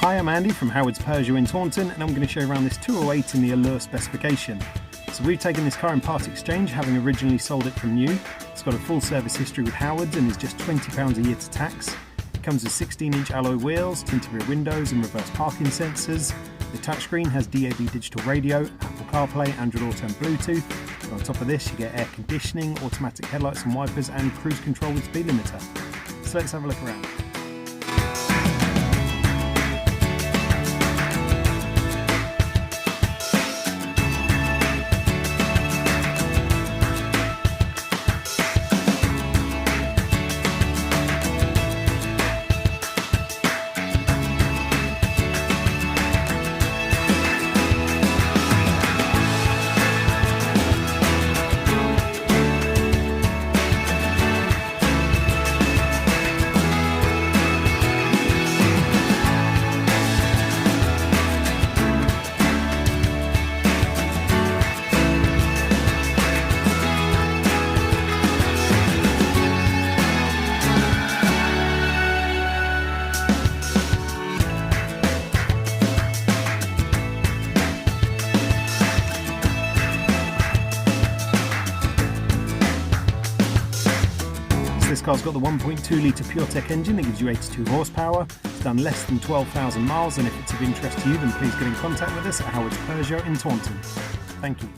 Hi, I'm Andy from Howard's Peugeot in Taunton, and I'm going to show you around this 208 in the Allure specification. So we've taken this car in part exchange, having originally sold it from new. It's got a full service history with Howard's and is just £20 a year to tax. It comes with 16-inch alloy wheels, tinted rear windows and reverse parking sensors. The touchscreen has DAB digital radio, Apple CarPlay, Android Auto and Bluetooth. And on top of this you get air conditioning, automatic headlights and wipers and cruise control with speed limiter. So let's have a look around. This car's got the 1.2 litre PureTech engine that gives you 82 horsepower. It's done less than 12,000 miles, and if it's of interest to you, then please get in contact with us at Howard's Peugeot in Taunton. Thank you.